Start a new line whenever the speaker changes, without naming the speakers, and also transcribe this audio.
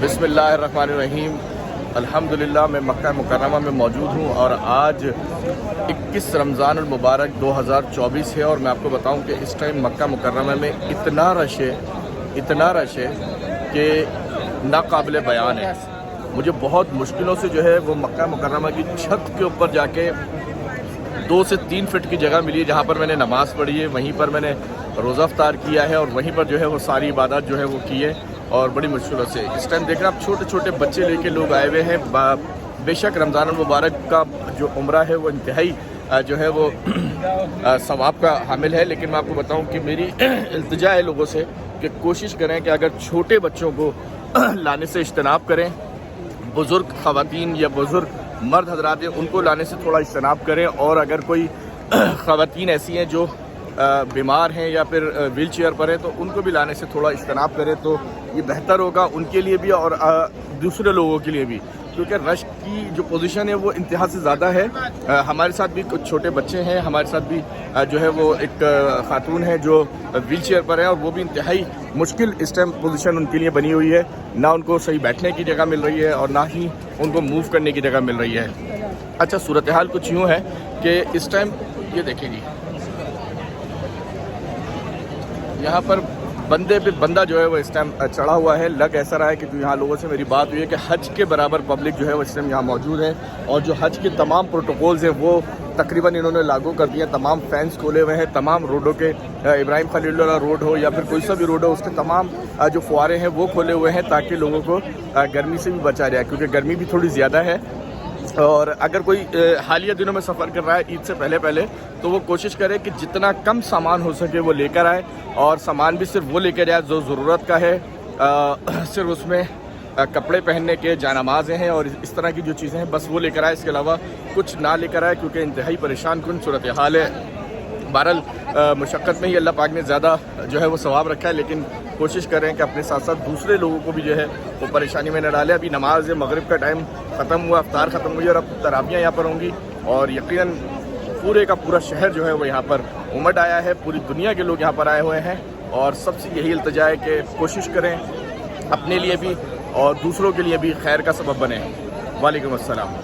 بسم اللہ الرحمن الرحیم۔ الحمدللہ میں مکہ مکرمہ میں موجود ہوں اور آج 21 رمضان المبارک 2024 ہے، اور میں آپ کو بتاؤں کہ اس ٹائم مکہ مکرمہ میں اتنا رش ہے کہ ناقابل بیان ہے۔ مجھے بہت مشکلوں سے جو ہے وہ مکہ مکرمہ کی چھت کے اوپر جا کے 2 سے 3 فٹ کی جگہ ملی ہے جہاں پر میں نے نماز پڑھی ہے، وہیں پر میں نے روزہ افطار کیا ہے اور وہیں پر جو ہے وہ ساری عبادات جو ہے وہ کی ہے، اور بڑی مشکلوں سے اس ٹائم دیکھ رہے ہیں آپ چھوٹے چھوٹے بچے لے کے لوگ آئے ہوئے ہیں۔ بے شک رمضان المبارک کا جو عمرہ ہے وہ انتہائی جو ہے وہ ثواب کا حامل ہے، لیکن میں آپ کو بتاؤں کہ میری التجا ہے لوگوں سے کہ کوشش کریں کہ اگر چھوٹے بچوں کو لانے سے اجتناب کریں، بزرگ خواتین یا بزرگ مرد حضرات ہیں ان کو لانے سے تھوڑا اجتناب کریں، اور اگر کوئی خواتین ایسی ہیں جو بیمار ہیں یا پھر ویل چیئر پر ہیں تو ان کو بھی لانے سے تھوڑا اجتناب کریں تو یہ بہتر ہوگا ان کے لیے بھی اور دوسرے لوگوں کے لیے بھی، کیونکہ رش کی جو پوزیشن ہے وہ انتہا سے زیادہ ہے۔ ہمارے ساتھ بھی کچھ چھوٹے بچے ہیں، ہمارے ساتھ بھی جو ہے وہ ایک خاتون ہے جو ویل چیئر پر ہے، اور وہ بھی انتہائی مشکل اس ٹائم پوزیشن ان کے لیے بنی ہوئی ہے، نہ ان کو صحیح بیٹھنے کی جگہ مل رہی ہے اور نہ ہی ان کو موو کرنے کی جگہ مل رہی ہے۔ اچھا، صورتحال کچھ یوں ہے کہ اس ٹائم یہ دیکھیں جی، یہاں پر بندے پہ بندہ جو ہے وہ اس ٹائم چڑھا ہوا ہے۔ لگ ایسا رہا ہے کہ یہاں لوگوں سے میری بات ہوئی ہے کہ حج کے برابر پبلک جو ہے وہ اس ٹائم یہاں موجود ہے، اور جو حج کے تمام پروٹوکولز ہیں وہ تقریباً انہوں نے لاگو کر دیے ہیں۔ تمام فینس کھولے ہوئے ہیں، تمام روڈوں کے، ابراہیم خلیل اللہ روڈ ہو یا پھر کوئی سا بھی روڈ ہو، اس کے تمام جو فوارے ہیں وہ کھولے ہوئے ہیں تاکہ لوگوں کو گرمی سے بھی بچا جائے، کیونکہ گرمی بھی تھوڑی زیادہ ہے۔ اور اگر کوئی حالیہ دنوں میں سفر کر رہا ہے عید سے پہلے تو وہ کوشش کرے کہ جتنا کم سامان ہو سکے وہ لے کر آئے، اور سامان بھی صرف وہ لے کر جائے جو ضرورت کا ہے، صرف اس میں کپڑے پہننے کے جانمازیں ہیں اور اس طرح کی جو چیزیں ہیں بس وہ لے کر آئے، اس کے علاوہ کچھ نہ لے کر آئے، کیونکہ انتہائی پریشان کن صورتحال ہے۔ بہرحال مشقت میں ہی اللہ پاک نے زیادہ جو ہے وہ ثواب رکھا ہے، لیکن کوشش کریں کہ اپنے ساتھ ساتھ دوسرے لوگوں کو بھی جو ہے وہ پریشانی میں نہ ڈالیں۔ ابھی نماز مغرب کا ٹائم ختم ہوا، افطار ختم ہوئی، اور اب تراویحیں یہاں پر ہوں گی، اور یقیناً پورے کا پورا شہر جو ہے وہ یہاں پر امٹ آیا ہے، پوری دنیا کے لوگ یہاں پر آئے ہوئے ہیں، اور سب سے یہی التجا ہے کہ کوشش کریں اپنے لیے بھی اور دوسروں کے لیے بھی خیر کا سبب بنیں۔ وعلیکم السلام۔